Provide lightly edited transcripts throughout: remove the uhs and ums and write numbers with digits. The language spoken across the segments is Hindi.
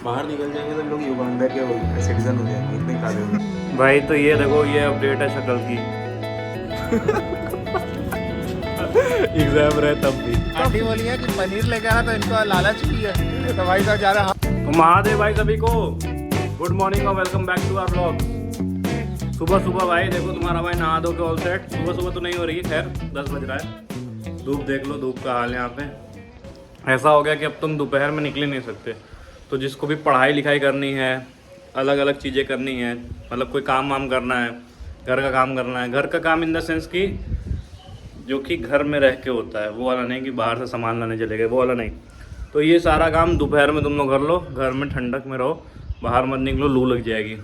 बाहर निकल जाएंगे तो लोग युगांडा के सिटीजन हो जाएंगे, इतने काले हो। भाई तो ये देखो, ये अपडेट है शक्ल की। एग्जाम रहे तब भी आंटी बोली है कि पनीर लेकर आना, तो इनको लालच भी है तो भाई साहब जा रहा है। तो महादेव भाई सभी को गुड मॉर्निंग और welcome back to our blog. सुबह सुबह भाई देखो, तुम्हारा भाई नहा धो के ऑल सेट। सुबह सुबह तो नहीं हो रही है, खैर 10 बज रहा है। धूप देख लो, धूप का हाल यहाँ पे ऐसा हो गया कि अब तुम दोपहर में निकल ही नहीं सकते। तो जिसको भी पढ़ाई लिखाई करनी है, अलग अलग चीज़ें करनी है, मतलब कोई काम वाम करना है, घर का काम करना है, घर का काम इन द सेंस कि जो कि घर में रह के होता है, वो वाला नहीं कि बाहर से सामान लाने चले गए, वो वाला नहीं। तो ये सारा काम दोपहर में तुम लोग कर लो, घर में ठंडक में रहो, बाहर मत निकलो, लू लग जाएगी,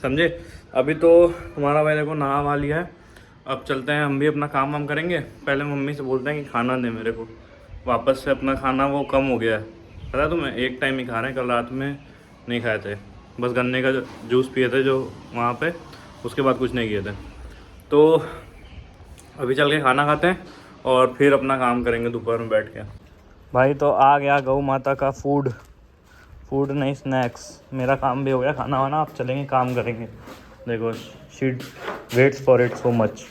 समझे। अभी तो तुम्हारा भाई देखो नहा वा लिया है, अब चलते हैं हम भी अपना काम वाम करेंगे। पहले मम्मी से बोलते हैं कि खाना दे मेरे को, वापस से अपना खाना वो कम हो गया है, पता है तुम्हें, एक टाइम ही खा रहे हैं, कल रात में नहीं खाए थे, बस गन्ने का जूस पिए थे जो वहाँ पे, उसके बाद कुछ नहीं किए थे। तो अभी चल के खाना खाते हैं और फिर अपना काम करेंगे दोपहर में बैठ के। भाई तो आ गया गौ माता का फूड नहीं स्नैक्स। मेरा काम भी हो गया खाना वाना, अब चलेंगे काम करेंगे। देखो she waits for it so much.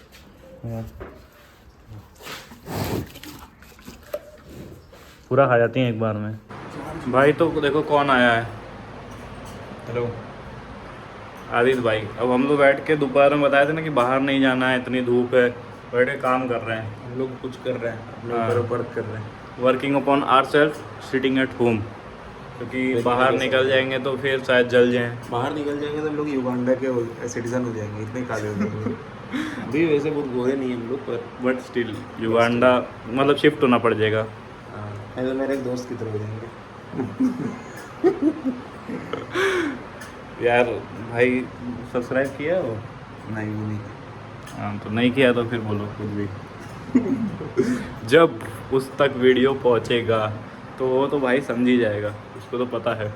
पूरा खा जाती हैं एक बार में। भाई तो देखो कौन आया है, हेलो आदित्य भाई। अब हम लोग बैठ के दोपहर में बताए थे ना कि बाहर नहीं जाना है, इतनी धूप है, बैठ के काम कर रहे हैं। हम लोग कुछ कर रहे हैं, अपने हाँ। ऊपर वर्क कर रहे हैं। Working upon our self sitting at home, क्योंकि बाहर निकल जाएंगे तो फिर शायद जल जाएं। बाहर निकल जाएंगे तो लोग युगांडा के सिटीजन हो जाएंगे, इतने काले हो जाएंगे। अभी वैसे बहुत गोरे नहीं हम लोग, पर बट स्टिल युगांडा मतलब शिफ्ट होना पड़ जाएगा। हाँ, तो मेरे एक दोस्त की तरह हो जाएंगे। यार भाई सब्सक्राइब किया हो? नहीं वो नहीं। हाँ तो नहीं किया तो फिर बोलो खुद भी। जब उस तक वीडियो पहुंचेगा तो वो तो भाई समझ ही जाएगा, उसको तो पता है।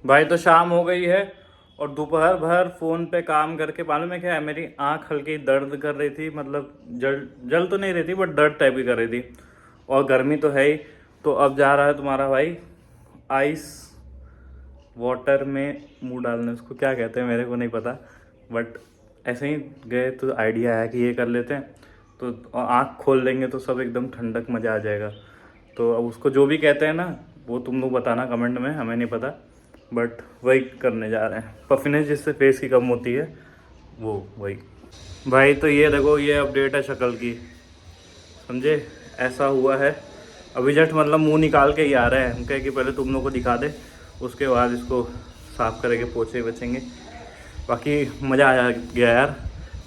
भाई तो शाम हो गई है और दोपहर भर फ़ोन पे काम करके, मालूम है क्या है, मेरी आँख हल्की दर्द कर रही थी, मतलब जल तो नहीं रही थी बट दर्द टाइप की कर रही थी, और गर्मी तो है ही। तो अब जा रहा है तुम्हारा भाई आइस वाटर में मुंह डालने, उसको क्या कहते हैं मेरे को नहीं पता, बट ऐसे ही गए तो आइडिया आया कि ये कर लेते हैं, तो आँख खोल लेंगे तो सब एकदम ठंडक मज़ा आ जाएगा। तो अब उसको जो भी कहते हैं ना, वो तुम लोग बताना कमेंट में, हमें नहीं पता, बट वही करने जा रहे हैं। पफिनेस जिससे फेस की कम होती है, वो वही। भाई तो ये देखो, ये अपडेट है शक्ल की, समझे, ऐसा हुआ है। अभी जस्ट मतलब मुंह निकाल के ही आ रहे हैं, हम कहे कि पहले तुम लोग को दिखा दे, उसके बाद इसको साफ़ करेंगे, पोछे बचेंगे। बाकी मज़ा आ गया यार,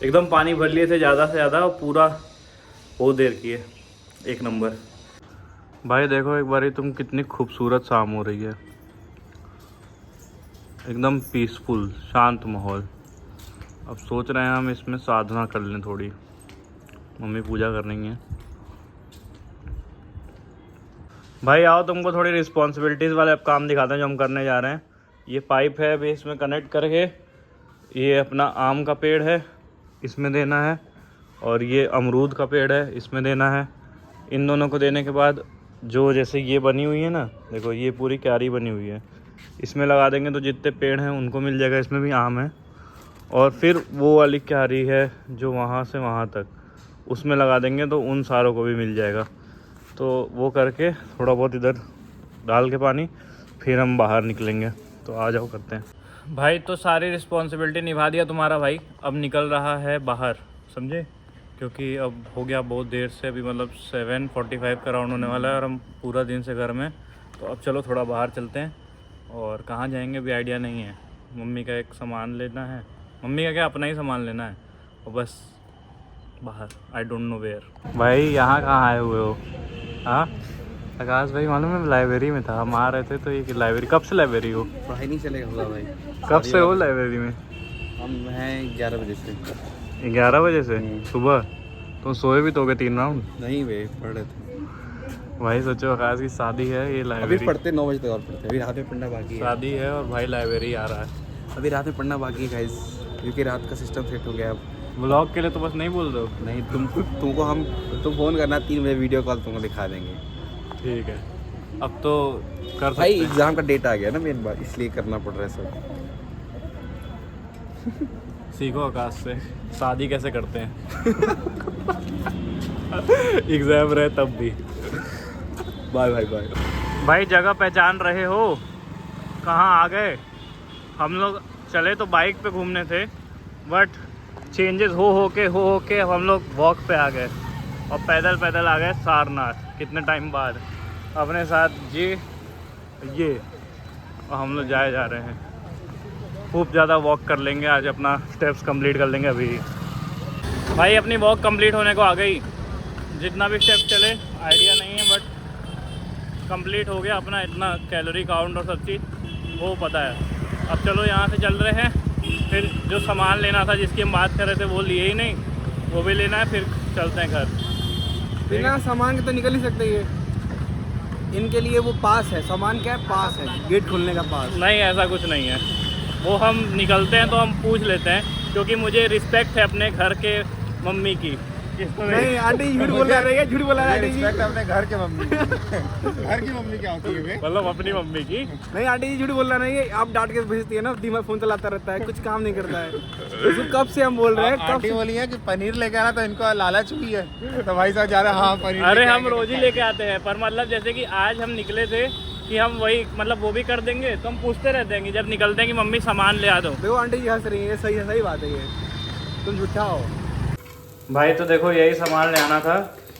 एकदम पानी भर लिए थे ज़्यादा से ज़्यादा, और पूरा बहुत देर की है, एक नंबर। भाई देखो एक बार तुम, कितनी खूबसूरत शाम हो रही है, एकदम पीसफुल शांत माहौल। अब सोच रहे हैं हम इसमें साधना कर लें थोड़ी, मम्मी पूजा करनी है। भाई आओ तुमको थोड़ी रिस्पॉन्सिबिलिटीज़ वाले अब काम दिखाते हैं जो हम करने जा रहे हैं। ये पाइप है, अभी इसमें कनेक्ट करके, ये अपना आम का पेड़ है, इसमें देना है, और ये अमरूद का पेड़ है, इसमें देना है। इन दोनों को देने के बाद जो जैसे ये बनी हुई है ना, देखो ये पूरी क्यारी बनी हुई है, इसमें लगा देंगे तो जितने पेड़ हैं उनको मिल जाएगा, इसमें भी आम है। और फिर वो वाली क्यारी है जो वहाँ से वहाँ तक, उसमें लगा देंगे तो उन सारों को भी मिल जाएगा। तो वो करके थोड़ा बहुत इधर डाल के पानी, फिर हम बाहर निकलेंगे। तो आ जाओ करते हैं। भाई तो सारी रिस्पॉन्सिबिलिटी निभा दिया तुम्हारा भाई, अब निकल रहा है बाहर, समझे, क्योंकि अब हो गया बहुत देर से, अभी मतलब 7:45 का राउंड होने वाला है और हम पूरा दिन से घर में। तो अब चलो थोड़ा बाहर चलते हैं, और कहाँ जाएंगे अभी आइडिया नहीं है। मम्मी का एक सामान लेना है, मम्मी का क्या अपना ही सामान लेना है, और बस बाहर, आई डोंट नो वेयर। भाई यहाँ कहाँ आए हुए हो? हाँ आकाश भाई, मालूम है लाइब्रेरी में था, हम आ रहे थे तो ये लाइब्रेरी, कब से लाइब्रेरी हो? पढ़ाई नहीं चलेगा होगा भाई। कब से हो लाइब्रेरी में? हम हैं 11 बजे से। 11 बजे से सुबह? तो सोए भी तो हो गए 3 राउंड? नहीं वे पढ़ रहे थे भाई सोचो आकाश की शादी है, ये अभी लाइब्रेरी पढ़ते 9 बजे तक और पढ़ते, अभी रात में पढ़ना बाकी है। शादी है और भाई लाइब्रेरी आ रहा है। अभी रात में पढ़ना बाकी है गाइस, क्योंकि रात का सिस्टम सेट हो गया अब। ब्लॉग के लिए तो बस नहीं बोल दो। नहीं तुमको हम तुम फ़ोन करना 3 बजे, वीडियो कॉल तुमको दिखा देंगे। ठीक है। अब तो कर भाई सकते हैं। एग्जाम का डेट आ गया ना मेन बात, इसलिए करना पड़ रहा है सब। सीखो आकाश से शादी कैसे करते हैं। एग्जाम रहे तब भी। Bye bye bye. भाई जगह पहचान रहे हो, कहाँ आ गए? हम लोग चले तो बाइक पे घूमने थे, बट चेंजेस हो के अब हम लोग वॉक पे आ गए और पैदल पैदल आ गए सारनाथ कितने टाइम बाद। अपने साथ ये और हम लोग जा रहे हैं। खूब ज़्यादा वॉक कर लेंगे आज, अपना स्टेप्स कंप्लीट कर लेंगे अभी। भाई अपनी वॉक कंप्लीट होने को आ गई, जितना भी स्टेप चले आइडिया नहीं है, बट कंप्लीट हो गया अपना। इतना कैलोरी काउंट और सब चीज़ वो पता है। अब चलो यहाँ से चल रहे हैं, फिर जो सामान लेना था जिसकी हम बात कर रहे थे वो लिए ही नहीं, वो भी लेना है, फिर चलते हैं घर। बिना सामान के तो निकल ही सकते ये, इनके लिए वो पास है। सामान क्या है? पास है, गेट खोलने का पास। नहीं ऐसा कुछ नहीं है, वो हम निकलते हैं तो हम पूछ लेते हैं, क्योंकि मुझे रिस्पेक्ट है अपने घर के मम्मी की। नहीं आंटी झूठ बोल रही है, झूठ बोला रहा है आंटी जी। अपने घर के मम्मी। घर की मम्मी क्या होती है? मतलब अपनी मम्मी की। नहीं आंटी जी झूठ बोल रहा नहीं है, आप डांट के भेजती है ना, दिमाग फोन चलाता रहता है, कुछ काम नहीं करता है। तो कब से हम बोल रहे हैं, कब से बोली है कि पनीर लेके आना, तो इनको लालच हुई है, तो भाई साहब जा रहे हैं। हाँ पनीर। अरे हम रोज ही लेके आते हैं, पर मतलब जैसे कि आज हम निकले थे कि हम वही मतलब वो भी कर देंगे, तो हम पूछते रहते हैं कि जब निकलते हैं कि मम्मी सामान ले आ दो। देखो आंटी जी हंस रही है, सही बात है ये, तुम झूठा हो। भाई तो देखो यही सामान ले आना था,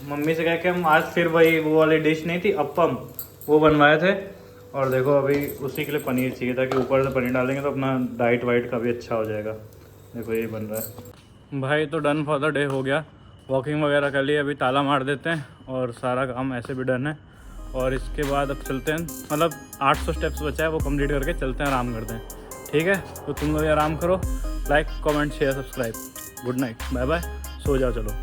मम्मी से कह के हम आज फिर वही वो वाली डिश नहीं थी अप्पम, वो बनवाए थे। और देखो अभी उसी के लिए पनीर चाहिए था कि ऊपर से पनीर डालेंगे तो अपना डाइट वाइट का भी अच्छा हो जाएगा। देखो यही बन रहा है। भाई तो डन फॉर द डे हो गया, वॉकिंग वगैरह कर लिए, अभी ताला मार देते हैं और सारा काम ऐसे भी डन है। और इसके बाद अब चलते हैं, मतलब 800 स्टेप्स बचा है वो कंप्लीट करके चलते हैं, आराम करते हैं। ठीक है, तो तुम लोग आराम करो, like comment share subscribe. Good night, bye bye, सो जाओ चलो।